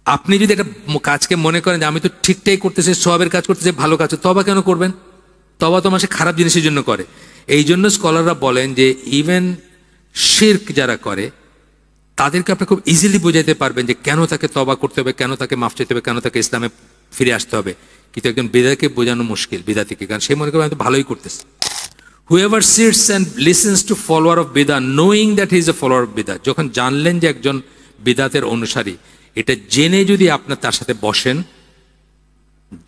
আপনি যদি একটা কাজকে মনে করেন যে আমি তো ঠিকঠাক করতেছি, সওয়াবের কাজ করতেছি, ভালো কাজ, তবা কেন করবেন? তবা তো মানুষ খারাপ জিনিসের জন্য করে। এই জন্য স্কলাররা বলেন যে ইভেন শিরক যারা করে তাদেরকে আপনি খুব ইজিলি বোঝাইতে পারবেন যে কেন তাকে তবা করতে হবে, কেন তাকে মাফ চাইতে হবে, কেন তাকে ইসলামে ফিরে আসতে হবে। কিন্তু একজন বেদাকে বোঝানো মুশকিল, বিদাতিকে, কারণ সে মনে করে আমি তো ভালোই করতেছে। Whoever sits and listens to follower of Bidah knowing that he is a follower of Bidah, যখন জানলেন যে একজন বিদাতের অনুসারী, এটা জেনে যদি আপনার তার সাথে বসেন,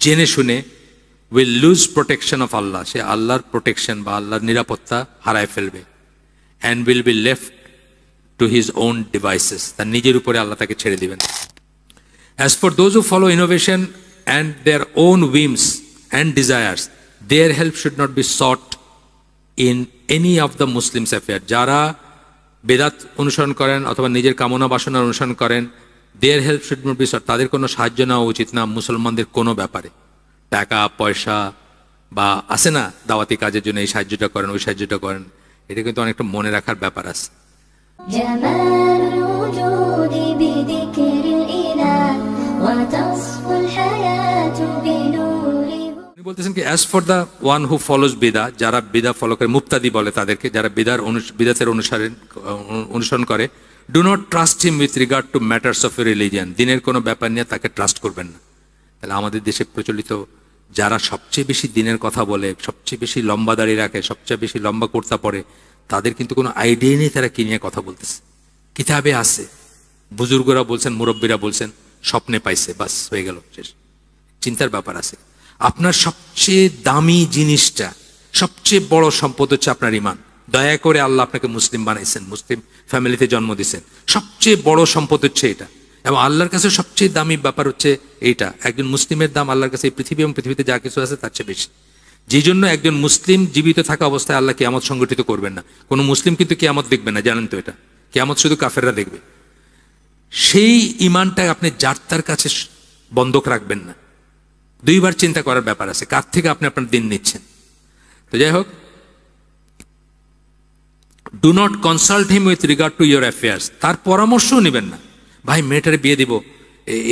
জেনে শুনে, will lose protection of Allah, সে আল্লাহর প্রোটেকশন বা আল্লাহর নিরাপত্তা হারায় ফেলবে, and will be left to his own devices, তার নিজের উপরে আল্লাহ তাকে ছেড়ে দিবেন। As for those who follow innovation and their own whims and desires, their help should not be sought in any of the Muslims affair, যারা বেদাত অনুসরণ করেন অথবা নিজের কামনা বাসনার অনুসরণ করেন, their help should not be sought, তাদের কোনো সাহায্য নেওয়া উচিত না মুসলমানদের কোনো ব্যাপারে। টাকা পয়সা বা আছে না দাওয়াতি কাজের জন্য এই সাহায্যটা করেন, ওই সাহায্যটা করেন, এটা কিন্তু অনেকটা মনে রাখার ব্যাপার আছে। বলতেছেন কি as for the one who follows বিদা, যারা বিদা ফলো করে, মুফতাদি বলে তাদেরকে, যারা বিদাতের অনুসরণ করে, do not trust him with regard to matters of religion, দিনের কোনো ব্যাপার নিয়ে তাকে ট্রাস্ট করবেন না। তাহলে আমাদের দেশে প্রচলিত যারা সবচেয়ে বেশি দিনের কথা বলে, সবচেয়ে বেশি লম্বা দাড়ি রাখে, সবচেয়ে বেশি লম্বা কুর্তা পরে, তাদের কিন্তু কোনো আইডিয়া নেই তারা কি নিয়ে কথা বলতেছে। কিতাবে আছে, বুজুর্গরা বলছেন, মুরব্বীরা বলছেন, স্বপ্নে পাইছে, বাস হয়ে গেল, শেষ। চিন্তার ব্যাপার আছে। আপনার সবচেয়ে দামি জিনিসটা, সবচেয়ে বড় সম্পদ হচ্ছে আপনার ঈমান। দয়া করে আল্লাহ আপনাকে মুসলিম বানাইছেন, মুসলিম ফ্যামিলিতে জন্ম দিয়েছেন, সবচেয়ে বড় সম্পদ হচ্ছে এটা। এবং আল্লাহর কাছে সবচেয়ে দামি ব্যাপার হচ্ছে এইটা। একজন মুসলিমের দাম আল্লাহর কাছে এই পৃথিবী এবং পৃথিবীতে যা কিছু আছে তার চেয়ে বেশি। যেই জন্য একজন মুসলিম জীবিত থাকা অবস্থায় আল্লাহ কিয়ামত সংগঠিত করবেন না। কোনো মুসলিম কিন্তু কিয়ামত দেখবে না, জানেন তো এটা। কিয়ামত শুধু কাফেররা দেখবে। সেই ঈমানটা আপনি যার তার কাছে বন্ধক রাখবেন না। দুইবার চিন্তা করার ব্যাপার আছে কার থেকে আপনি আপনার দিন নিচ্ছেন। তো যাই হোক, do not consult him with regard to your affairs, তার পরামর্শও নেবেন না। ভাই মেয়েটারে বিয়ে দিব,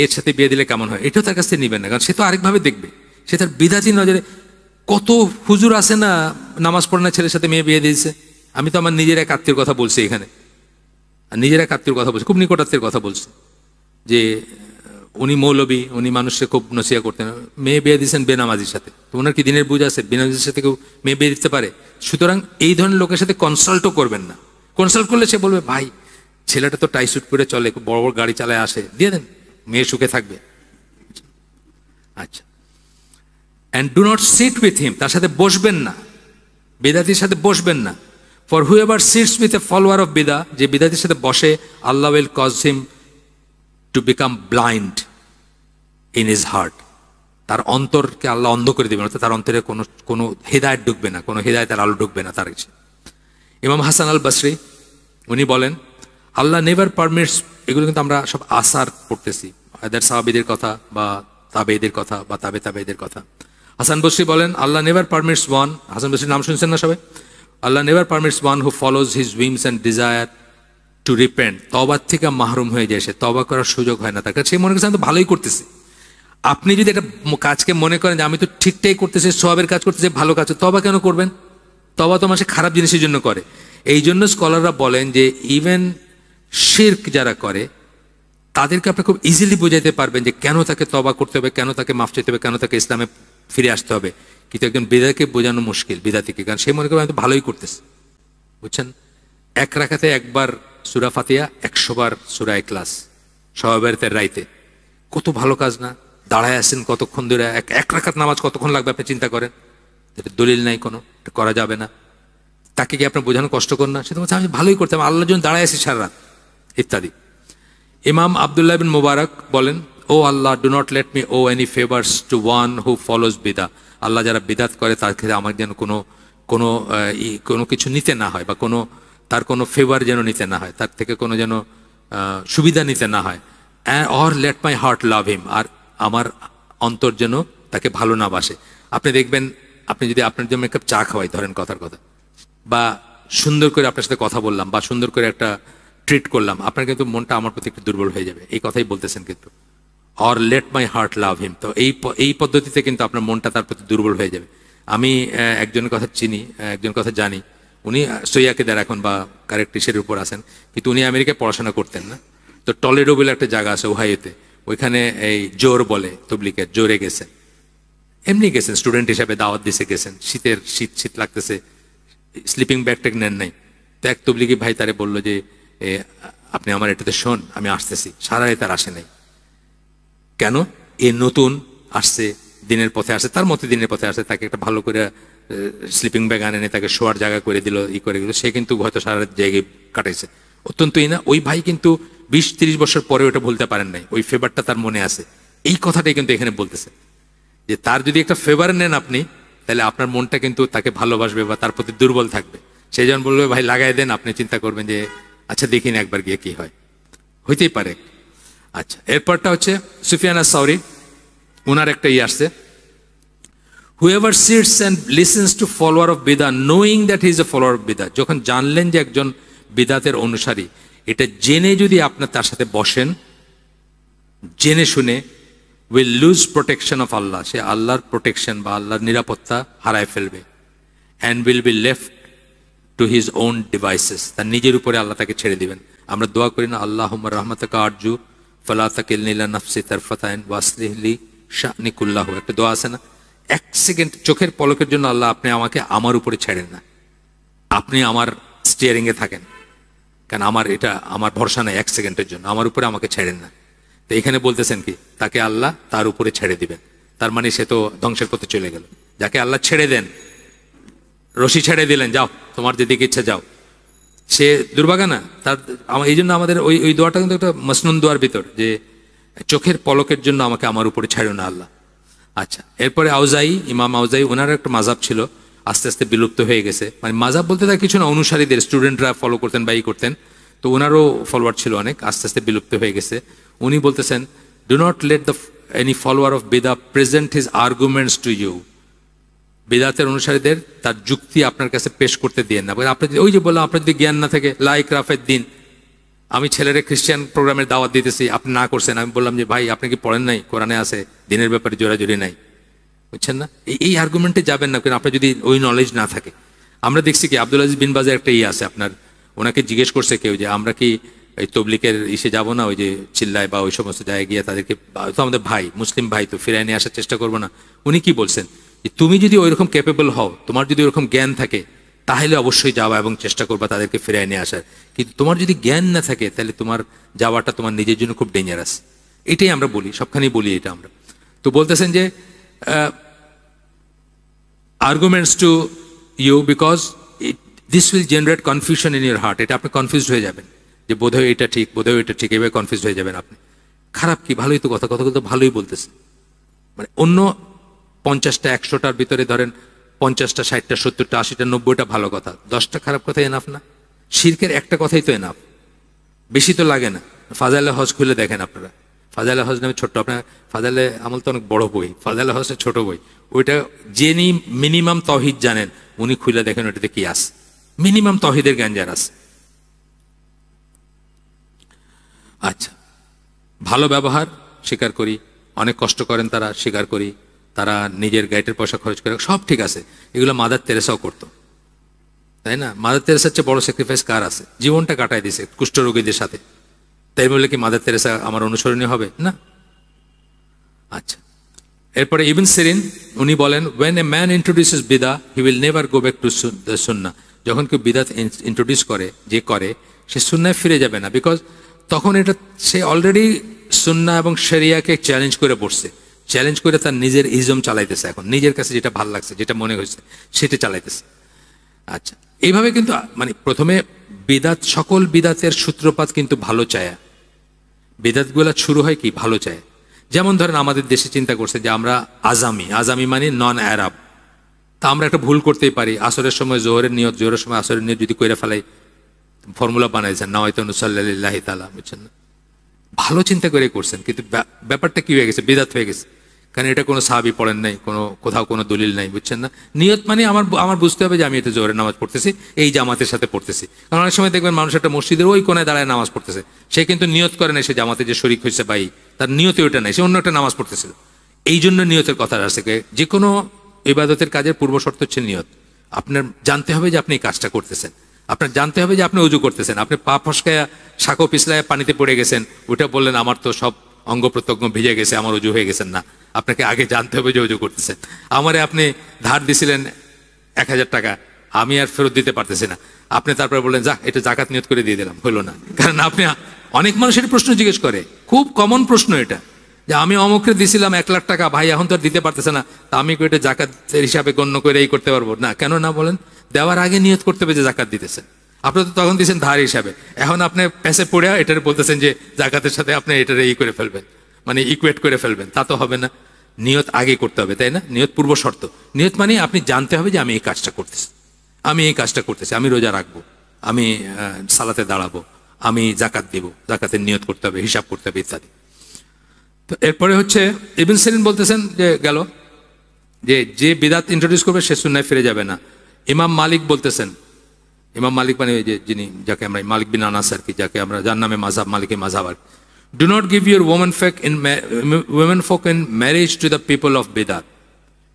এর সাথে বিয়ে দিলে কেমন হয়, এটাও তার কাছ থেকে নেবেন না, কারণ সে তো আরেকভাবে দেখবে। সে তার বিদাতি নজরে, কত হুজুর আছে না নামাজ পড়ে না ছেলের সাথে মেয়ে বিয়ে দিয়েছে। আমি তো আমার নিজের এক আত্মীয়র কথা বলছি এখানে, নিজের এক আত্মীয়র কথা বলছি, খুব নিকটাত্মীর কথা বলছি, যে উনি মৌলবী, উনি মানুষকে খুব নসিহা করতেন, মেয়ে বিয়ে দিয়েছেন বেনামাজির সাথে। তো ওনার কি দিনের বুঝ আছে? বেনামাজির সাথে কেউ মেয়ে বিয়ে দিতে পারে? সুতরাং এই ধরনের লোকের সাথে কনসাল্টও করবেন না। কনসাল্ট করলে সে বলবে, ভাই ছেলেটা তো টাই স্যুট পরে চলে, বড় বড় গাড়ি চালায় আসে, দিয়ে দেন, মেয়ে সুখে থাকবে। আচ্ছা, and do not sit with him, তার সাথে বসবেন না, বেদাতির সাথে বসবেন না। For whoever sits with a follower of বিদা, যে বিদাতির সাথে বসে, Allah will cause him to become blind in his heart, তার অন্তরকে আল্লাহ অন্ধ করে দেবেন, অর্থাৎ তার অন্তরে কোনো হেদায়েত ঢুকবে না, কোনো হেদায়েতের আলো ঢুকবে না তার কাছে। ইমাম হাসান আল বসরি উনি বলেন, আল্লাহ নেভার পারমিটস, এগুলো কিন্তু আমরা সব আসার পড়তেছি, এদের সাহাবীদের কথা বা তাবেঈদের কথা বা তাবেঈদের কথা। হাসান বসরি বলেন, Allah never permits one, Hasan বসরির নাম শুনছেন না সবাই? Allah never permits one who follows his whims and desire to repent, তওবার থেকে মাহরুম হয়ে যায়, সে তওবা করার সুযোগ হয় না তার কাছে। সে মনে করছে আমি তো ভালোই করতেছি। আপনি যদি একটা কাজকে মনে করেন যে আমি তো ঠিকঠাক করতেছি, সওয়াবের কাজ করতেছি, ভালো কাজ, তওবা কেন করবেন? তওবা তো মানুষ খারাপ জিনিসের জন্য করে। এই জন্য স্কলাররা বলেন যে ইভেন শিরক যারা করে তাদেরকে আপনি খুব ইজিলি বোঝাইতে পারবেন যে কেন তাকে তওবা করতে হবে, কেন তাকে মাফ চাইতে হবে, কেন তাকে ইসলামে ফিরে আসতে হবে। কিন্তু একজন বেদাকে বোঝানো মুশকিল, বিদাতিকে, কারণ সে মনে করে আমি তো ভালোই করতেছি। বুঝছেন? এক রাকাতে একবার সূরা ফাতিহা, 100 বার সূরা ইখলাস, সওয়াবের রাইতে, কত ভালো কাজ না? দাঁড়ায় আছেন কতক্ষণ ধরে, এক রাকাত নামাজ কতক্ষণ লাগবে আপনি চিন্তা করেন। এটা দলিল নাই কোনো, এটা করা যাবে না। তাকে কি আপনার বোঝানো কষ্টকর না? সেটা বলছে আমি ভালোই করতাম, আল্লাহর জন্য দাঁড়ায় আছি সারা রাত, ইত্যাদি। ইমাম আব্দুল্লাহ বিন মুবারক বলেন, O Allah, do not let me owe any favours to one who follows বিদা, আল্লাহ যারা বিদাত করে তার ক্ষেত্রে আমার যেন কোনো কিছু নিতে না হয়, বা তার কোনো ফেভার যেন নিতে না হয়, তার থেকে কোনো যেন সুবিধা নিতে না হয়। অর লেট মাই হার্ট লাভ হিম, আর আমার অন্তর যেন তাকে ভালো না বাসে। আপনি দেখবেন, আপনি যদি আপনার জন্য এক কাপ চা খাওয়াই, ধরেন কথার কথা, বা সুন্দর করে আপনার সাথে কথা বললাম, বা সুন্দর করে একটা ট্রিট করলাম, আপনার কিন্তু মনটা আমার প্রতি একটু দুর্বল হয়ে যাবে। এই কথাই বলতেছেন কিন্তু অর লেট মাই হার্ট লাভ হিম। তো এই পদ্ধতিতে কিন্তু আপনার মনটা তার প্রতি দুর্বল হয়ে যাবে। আমি একজনের কথা চিনি, একজনের কথা জানি, উনি সৈয়াকেদার এখন বা কারেক্ট ইসের উপর আছেন, কিন্তু উনি আমেরিকায় পড়াশোনা করতেন না। তো টলেডো বলে একটা জায়গা আছে ওহাইওতে, ওইখানে এই জোর বলে তবলিকের জোরে গেছেন, এমনি গেছেন স্টুডেন্ট হিসাবে, দাওয়াত দিছে গেছেন, শীত লাগতেছে, স্লিপিং ব্যাগ ট্যাগ নেন নাই। তো এক তবলিগি ভাই তারে বললো যে আপনি আমার এটাতে শোন, আমি আসতেছি। সারা রাত আর আসে নাই। কেন? এ নতুন আসছে, দিনের পথে আসে, তার মতে দিনের পথে আসে, তাকে একটা ভালো করে স্লিপিং ব্যাগ আনে, তাকে শোয়ার জায়গা করে দিল, করে দিল, সে কিন্তু হয়তো সারা রাত জায়গায় কাটাইছে অত্যন্তই না। ওই ভাই কিন্তু 20-30 বছর পরে ওটা ভুলতে পারেন নাই, ওই ফেভারটা তার মনে আছে। এই কথাটাই কিন্তু এখানে বলতেছে যে তার যদি একটা ফেভার নেন আপনি, তাহলে আপনার মনটা কিন্তু তাকে ভালোবাসবে বা তার প্রতি দুর্বল থাকবে। সেই জন্য বলবে ভাই লাগাই দেন, আপনি চিন্তা করবেন যে আচ্ছা দেখি না একবার গিয়ে কি হয়, হইতেই পারে। আচ্ছা, এরপরটা হচ্ছে সুফিয়ান আস-সাউরি, ওনার একটা আসছে, whoever sits and listens to follower of বিদা knowing that he is a follower of বিদা, যখন জানলেন যে একজন বিদাতের অনুসারী, এটা জেনে যদি আপনার তার সাথে বসেন, জেনে শুনে, উইল লুজ প্রোটেকশন অফ আল্লাহ, সে আল্লাহর প্রোটেকশন বা আল্লাহর নিরাপত্তা হারায় ফেলবে। And will be left to his own devices, তার নিজের উপরে আল্লাহ তাকে ছেড়ে দিবেন। আমরা দোয়া করি না, আল্লাহুম্মা রাহমাতাকা আরজু ফালা তাকিলনি ইলা নাফসি তারফাতাইন ওয়াসলিহ লি শা'নি কুল্লাহু, একটা দোয়া আছে না? এক সেকেন্ড চোখের পলকের জন্য আল্লাহ আপনি আমাকে আমার উপরে ছেড়েন না, আপনি আমার স্টিয়ারিং এ থাকেন, কারণ আমার এটা আমার ভরসা নাই এক সেকেন্ডের জন্য, আমার উপরে আমাকে ছেড়েন না। তো এখানে বলতেছেন কি, তাকে আল্লাহ তার উপরে ছেড়ে দিবেন, তার মানে সে তো ধ্বংসের পথে চলে গেল। যাকে আল্লাহ ছেড়ে দেন, রশি ছেড়ে দিলেন, যাও তোমার যেদিকে ইচ্ছা যাও, সে দুর্ভাগা না তার। এই জন্য আমাদের ওই দোয়াটা কিন্তু একটা মসনুন দোয়ার ভিতর, যে চোখের পলকের জন্য আমাকে আমার উপরে ছাড়ো না আল্লাহ। আচ্ছা, এরপরে আউজাই, ইমাম আউজাই, ওনার একটা মাজাব ছিল, আস্তে আস্তে বিলুপ্ত হয়ে গেছে। মানে মাজাব বলতে তার কিছু না, অনুসারীদের স্টুডেন্টরা ফলো করতেন বা করতেন, তো ওনারও ফলোয়ার ছিল অনেক, আস্তে আস্তে বিলুপ্ত হয়ে গেছে। উনি বলতেছেন, do not let the any follower of বিদা present his arguments to you, বিদাতের অনুসারীদের তার যুক্তি আপনার কাছে পেশ করতে দিয়েন না। আপনি ওই যে বললাম, আপনার যদি জ্ঞান না থাকে, লাইক রাফের দিন, আমি ছেলেরে খ্রিস্টান প্রোগ্রামের দাওয়াত দিতেছি, আপনি না করছেন, আমি বললাম যে ভাই আপনি কি পড়েন নাই, কোরআনে আছে দিনের ব্যাপারে জোরাজুরি নাই, বুঝছেন না? এই আর্গুমেন্টে যাবেন না, কারণ আপনার যদি ওই নলেজ না থাকে। আমরা দেখছি কি আব্দুল আজিজ বিন বাজের একটা আছে আপনার, ওনাকে জিজ্ঞেস করছে কেউ যে আমরা কি এই তবলিকের ইসে যাবো না, ওই যে চিল্লায় বা ওই সমস্ত জায়গায় গিয়ে তাদেরকে, তো আমাদের ভাই মুসলিম ভাই, তো ফিরায় নিয়ে আসার চেষ্টা করবো না? উনি কি বলছেন, তুমি যদি ওইরকম ক্যাপেবল হও, তোমার যদি ওরকম জ্ঞান থাকে, তাহলে অবশ্যই যাওয়া এবং চেষ্টা করবা তাদেরকে ফিরায় নিয়ে আসার। কিন্তু তোমার যদি জ্ঞান না থাকে, তাহলে তোমার যাওয়াটা তোমার নিজের জন্য খুব ডেঞ্জারাস। এটাই আমরা বলি, সবখানেই বলি এটা আমরা। তো বলতেছেন যে arguments to you because this will generate confusion in your heart, এটা আপনি কনফিউজড হয়ে যাবেন যে বোধহয় এটা ঠিক, বোধহয় এটা ঠিক, এভাবে কনফিউজড হয়ে যাবেন আপনি। খারাপ কি, ভালোই তো কথা তো ভালোই বলতেছে। মানে অন্য 50টা 100টার ভিতরে ধরেন 50টা 60টা 70টা 80টা 90টা ভালো কথা, 10টা খারাপ কথা এনাফ না? শিরকের একটা কথাই তো এনাফ, বেশি তো লাগে না। ফাজাইলে হজ খুলে দেখেন আপনারা, ফাজাইলে হজ নামে ছোট্ট, আপনার ফাজাইলে আমল তো অনেক বড় বই, ফাজাইলে হজ ছোট বই, ওইটা যিনি মিনিমাম তহিদ জানেন উনি খুলে দেখেন ওইটাতে কি আছে, মিনিমাম তহিদের জ্ঞান যার আছে। আচ্ছা, ভালো ব্যবহার স্বীকার করি, অনেক কষ্ট করেন তারা স্বীকার করি, তারা নিজের গাইডের পয়সা খরচ করে, সব ঠিক আছে, এগুলো মাদার তেরেসাও করতো, তাই না? মাদার তেরেসার চেয়ে বড় স্যাক্রিফাইস কার আছে? জীবনটা কাটায় দিছে কুষ্ঠরোগীদের সাথে, তাই বলে কি মাদার তেরেসা আমার অনুসরণীয় হবে না? আচ্ছা, এরপরে ইবন সিরিন উনি বলেন, when a man introduces বিদা he will never go back to the sunnah, যখন কেউ বিদাত ইন্ট্রোডিউস করে, যে করে, সে সুন্নায় ফিরে যাবে না, বিকজ তখন এটা সে অলরেডি সুন্নাহ এবং শরিয়াকে চ্যালেঞ্জ করে বসছে, চ্যালেঞ্জ করে তার নিজের ইজম চালাইতেছে, এখন নিজের কাছে যেটা ভালো লাগছে, যেটা মনে হয়েছে সেটা চালাইতেছে। আচ্ছা, এইভাবে কিন্তু মানে প্রথমে বিদাত, সকল বিদাতের সূত্রপাত কিন্তু ভালো চায়া, বিদাতগুলা শুরু হয় কি ভালো চায়। যেমন ধরেন আমাদের দেশে চিন্তা করছে যে আমরা আজামি মানে নন আরব, তা আমরা একটা ভুল করতেই পারি, আসরের সময় জোহরের নিয়ত, জোহরের সময় আসরের নিয়ত যদি কইরা ফেলাই, ফর্মুলা বানাইছেন নাওয়াইতু সাল্লাল্লাহু তাআলা, বুঝছেন না? ভালো চিন্তা করে করছেন, কিন্তু ব্যাপারটা কি হয়ে গেছে, বিদাত হয়ে গেছে। কারণ এটা কোনো সাহাবী পড়েন নাই, কোনো কোথাও কোনো দলিল নাই, বুঝছেন না? নিয়ত মানে আমার বুঝতে হবে যে আমি এটা জোহরের নামাজ পড়তেছি, এই জামাতের সাথে পড়তেছি। কারণ অনেক সময় দেখবেন মানুষ একটা মসজিদের ওই কোনায় দাঁড়ায় নামাজ পড়তেছে, সে কিন্তু নিয়ত করে না সে জামাতে যে শরিক হয়েছে, বা তার নিয়তে ওটা নাই, সে অন্য একটা নামাজ পড়তেছিল। এই জন্য নিয়তের কথা আছে, যে কোনো ইবাদতের কাজের পূর্ব শর্ত হচ্ছে নিয়ত। আপনার জানতে হবে যে আপনি এই কাজটা করতেছেন, আপনার জানতে হবে যে আপনি অজু করতেছেন। আপনি পা ফসকায়া শাঁকো পিছলায় পানিতে পড়ে গেছেন, ওটা বললেন আমার তো সব অঙ্গ প্রত্যঙ্গ ভিজে গেছে, আমার অজু হয়ে গেছেন না। আপনাকে আগে জানতে হবে যে অজু করতেছেন। আমারে আপনি ধার দিছিলেন 1000 টাকা, আমি আর ফেরত দিতে পারতেছি না, আপনি তারপরে বললেন যা এটা জাকাত নিয়ত করে দিয়ে দিলাম, হলো না। কারণ আপনি, অনেক মানুষ এটা প্রশ্ন জিজ্ঞেস করে, খুব কমন প্রশ্ন এটা, যে আমি অমুককে দিছিলাম 1 লাখ টাকা, ভাই এখন তো আর দিতে পারতেছে না, তা আমি এটা জাকাতের হিসাবে গণ্য করে এই করতে পারবো না? কেন না বলেন? দেওয়ার আগে নিয়ত করতে হবে যে জাকাত দিতেছেন। আপনি তো তখন দিয়েছেন ধার হিসাবে, এখন আপনি প্যাসে পড়ে এটার বলতেছেন যে জাকাতের সাথে আপনি এটার এই করে ফেলবেন, মানে ইকুয়েট করে ফেলবেন, তা তো হবে না। নিয়ত আগে করতে হবে, তাই না? নিয়ত পূর্ব শর্ত। নিয়ত মানে আপনি জানতে হবে যে আমি এই কাজটা করতেছি, আমি এই কাজটা করতেছি, আমি রোজা রাখবো, আমি সালাতে দাঁড়াবো, আমি জাকাত দিব, জাকাতের নিয়ত করতে হবে, হিসাব করতে হবে, ইত্যাদি। তো এরপরে হচ্ছে ইবনে সিরিন বলতেছেন যে গেল যে বিদাত ইন্ট্রোডিউস করবে সে সুন্নায় ফিরে যাবে না। ইমাম মালিক বলতেছেন, ইমাম মালিক মানে ওই যে যিনি, যাকে আমরা মালিক বিন আনাস আর কি, যাকে আমরা যার নামে মাযহাব, মালিকের মাযহাব আর, do not give your women folk in marriage to the people of বেদাত।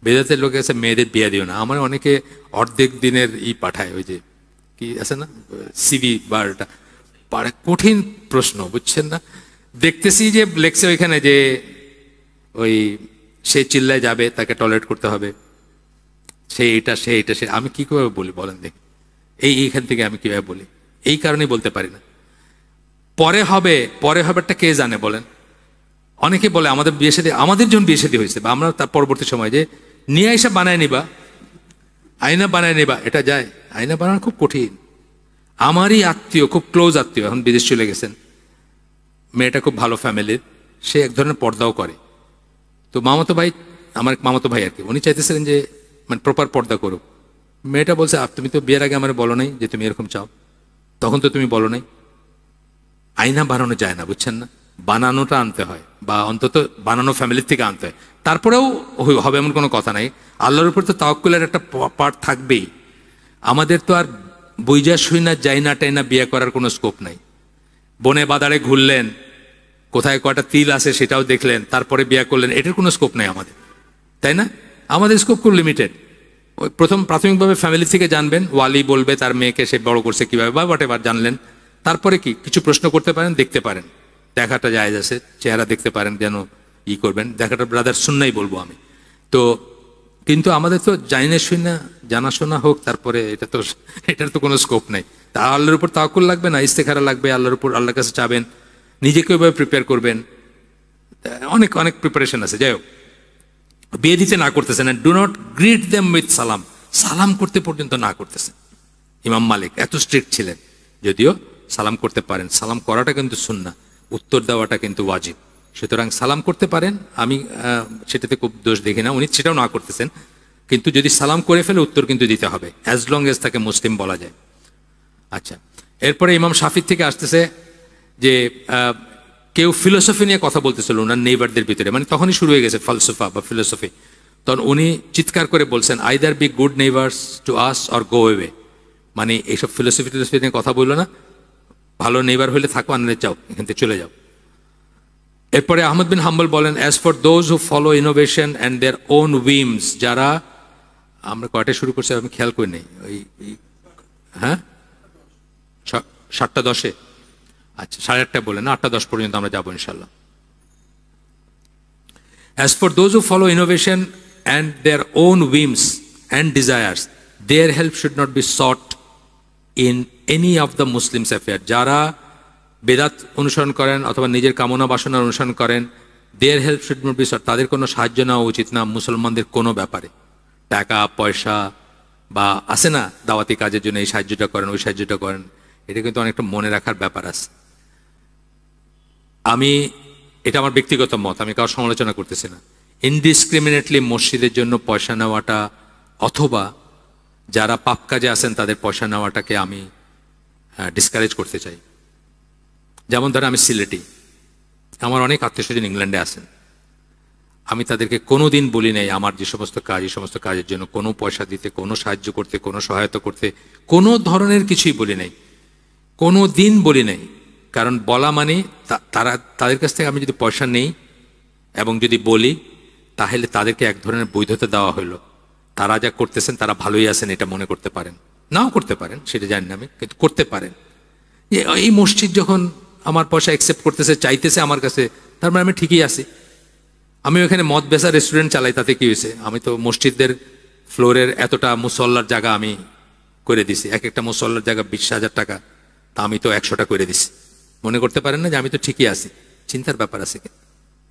বেদাতের লোকের কাছে মেয়েদের বিয়ে দিও না। আমার অনেকে অর্ধেক দিনের পাঠায়, ওই যে কি আছে না সিভি বারটা, কঠিন প্রশ্ন, বুঝছেন না? দেখতেছি যে লেখছে ওইখানে যে ওই সে চিল্লায় যাবে, তাকে টয়লেট করতে হবে, সে এটা সে আমি কি করে বলি বলেন দেখি, এইখান থেকে আমি কিভাবে বলি? এই কারণেই বলতে পারি না। পরে হবেটা কে জানে বলেন? অনেকে বলে আমাদের বিয়ে শাদী, আমাদের যখন বিয়ে শাদী হয়েছে বা আমরা তার পরবর্তী সময় যে নিয়ে এসে বানায় নিবা, আয়না বানায় নিবা, এটা যায়? আয়না বানানো খুব কঠিন। আমারই আত্মীয়, খুব ক্লোজ আত্মীয়, এখন বিদেশ চলে গেছেন, মেয়েটা খুব ভালো ফ্যামিলির, সে এক ধরনের পর্দাও করে। তো মামাতো ভাই, আমার মামাতো ভাই আর কি, উনি চাইতেছিলেন যে মানে প্রপার পর্দা করুক। মেয়েটা বলছে তুমি তো বিয়ের আগে আমার বলো নাই যে তুমি এরকম চাও, তখন তো তুমি বলো নাই। আয়না বানানো যায় না, বুঝছেন না? বানানোটা আনতে হয়, বা অন্তত বানানো ফ্যামিলির থেকে আনতে হয়, তারপরেও হবে এমন কোনো কথা নাই। আল্লাহর উপর তো তাওয়াক্কুলের একটা পার্ট থাকবেই। আমাদের তো আর বইজা শুই না, যাই না, টাই না বিয়ে করার কোনো স্কোপ নাই। বনে বাদারে ঘুরলেন, কোথায় কয়টা তিল আছে সেটাও দেখলেন, তারপরে বিয়ে করলেন, এটার কোনো স্কোপ নাই আমাদের, তাই না? আমাদের স্কোপ খুব লিমিটেড। ওই প্রথম প্রাথমিকভাবে ফ্যামিলি থেকে জানবেন, ওয়ালি বলবে তার মেয়েকে সে বড় করছে কিভাবে, বা হোয়াটএভার জানলেন। তারপরে কি কিছু প্রশ্ন করতে পারেন, দেখতে পারেন, দেখাটা জায়েজ আছে, চেহারা দেখতে পারেন, যেন করবেন, দেখাটা ব্রাদার সুন্নাই বলবো আমি। তো কিন্তু আমাদের তো জানিনা শুই না, জানাশোনা হোক, তারপরে এটার তো কোনো স্কোপ নাই। তা আল্লাহর উপর তাওয়াক্কুল লাগবে না, ইস্তেখারা লাগবে, আল্লাহর উপর, আল্লাহর কাছে চাবেন, নিজেকে ওইভাবে প্রিপেয়ার করবেন, অনেক অনেক প্রিপারেশন আছে। যাই হোক, বিয়ে দিতে না করতেছেন, do not greet them with salaam, সালাম করতে পর্যন্ত না করতেছেন। ইমাম মালিক এত স্ট্রিক্ট ছিলেন, যদিও সালাম করতে পারেন, সালাম করাটা কিন্তু সুন্নাহ, উত্তর দেওয়াটা কিন্তু ওয়াজিব। সুতরাং সালাম করতে পারেন, আমি সেটাতে খুব দোষ দেখি না, উনি সেটাও না করতেছেন, কিন্তু যদি সালাম করে ফেলে উত্তর কিন্তু দিতে হবে, অ্যাজ লং এজ তাকে মুসলিম বলা যায়। আচ্ছা, এরপরে ইমাম শাফির থেকে আসতেছে যে কেউ ফিলোসফি নিয়ে কথা বলতেছিল ওনার নেইবারদের ভিতরে, মানে তখনই শুরু হয়ে গেছে ফালসফা বা ফিলোসফি। তখন উনি চিৎকার করে বলছেন, either be good neighbours to us or go away, মানে এইসব ফিলোসফি নিয়ে কথা বললো না, ভালো নেইবার হলে থাকো, আনলে যাও, এখান থেকে চলে যাও। এরপরে আহমদ বিন হাম্বল বলেন, as for those who follow innovation and their own whims, যারা, আমরা কয়টা শুরু করছি আমি খেয়াল করি নেই, ওই হ্যাঁ 7:10, আচ্ছা 8:30 বলেন, 8:10 পর্যন্ত আমরা যাবো ইনশাল্লাহ। As for those who follow innovation and their own whims and desires, their help should not be sought in any of the Muslims' affair. যারা বেদাত অনুসরণ করেন অথবা নিজের কামনা বাসনার অনুসরণ করেন, their help should not be sought, তাদের কোনো সাহায্য নেওয়া উচিত না মুসলমানদের কোনো ব্যাপারে। টাকা পয়সা বা আছে না দাওয়াতি কাজের জন্য এই সাহায্যটা করেন, ওই সাহায্যটা করেন, এটা কিন্তু অনেকটা মনে রাখার ব্যাপার আছে। এটা আমার ব্যক্তিগত মত, আমি কারোর সমালোচনা করতেছি না। ইনডিসক্রিমিনেটলি মসজিদের জন্য পয়সা নেওয়াটা অথবা যারা পাপ কাজে আছেন তাদের পয়সা নেওয়াটাকে আমি ডিসকারেজ করতে চাই। যেমন ধরেন আমি সিলেটি, আমার অনেক আত্মীয়স্বজন ইংল্যান্ডে আছেন, আমি তাদেরকে কোনোদিন বলি নাই আমার যে সমস্ত কাজ, এই সমস্ত কাজের জন্য কোনো পয়সা দিতে, কোনো সাহায্য করতে, কোনো সহায়তা করতে, কোনো ধরনের কিছুই বলি নাই, কোনো দিন বলি নাই। কারণ বলা মানে তাদের কাছ থেকে আমি যদি পয়সা নেই এবং যদি বলি, তাহলে তাদেরকে এক ধরনের বৈধতা দেওয়া হলো। তারা যা করতেছেন তারা ভালোই আছেন এটা মনে করতে পারেন, নাও করতে পারেন, সেটা জানি না আমি, কিন্তু করতে পারেন। এই মসজিদ যখন আমার পয়সা অ্যাকসেপ্ট করতেছে, চাইতেছে আমার কাছে, তার মানে আমি ঠিকই আছি। আমি ওখানে মদ বেচা রেস্টুরেন্ট চালাই, তাতে কি হয়েছে? আমি তো মসজিদদের ফ্লোরের এতটা মুসল্লার জায়গা আমি করে দিছি, এক একটা মুসল্লার জায়গা 20,000 টাকা, তা আমি তো 100টা করে দিছি। মনে করতে পারেন না যে আমি তো ঠিকই আছি? চিন্তার ব্যাপার আছে।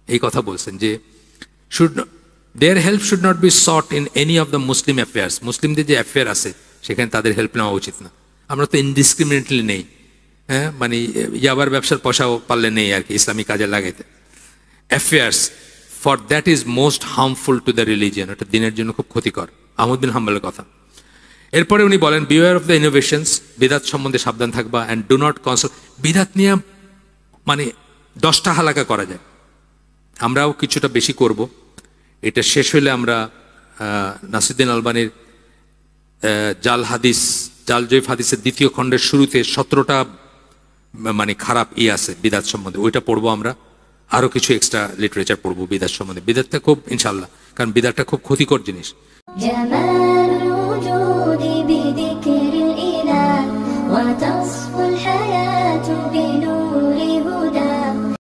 এই কথা বলছেন যে their help should not be sought in any of the Muslim affairs. মুসলিমদের যে অ্যাফেয়ার আছে সেখানে তাদের হেল্প নেওয়া উচিত না। আমরা তো ইনডিসক্রিমিনেটলি নেই, হ্যাঁ, মানে ইয়াবার ব্যবসার পয়সাও পারলে নেই আর কি, ইসলামী কাজে লাগাইতে। Affairs for that is most harmful to the religion, এটা দিনের জন্য খুব ক্ষতিকর। আহমদ বিন হাম্বলের কথা। এরপরে উনি বলেন, বিওয়ার অফ দ্য ইনোভেশনস, বিদাত সম্বন্ধে সাবধান থাকবা, অ্যান্ড ডু নট কনসাল্ট। বিদাত নিয়ে মানে 10টা হালাকা করা যায়, আমরাও কিছুটা বেশি করব। এটা শেষ হলে আমরা নাসিরুদ্দিন আলবানীর জাল জয়ীফ হাদিসের 2য় খণ্ডের শুরুতে 17টা মানে খারাপ আছে বিদাত সম্বন্ধে, ওইটা পড়বো আমরা। আরো কিছু এক্সট্রা লিটারেচার পড়বো বিদাত সম্বন্ধে। বিদাতটা খুব ইনশাল্লাহ, কারণ বিদাতটা খুব ক্ষতিকর জিনিস।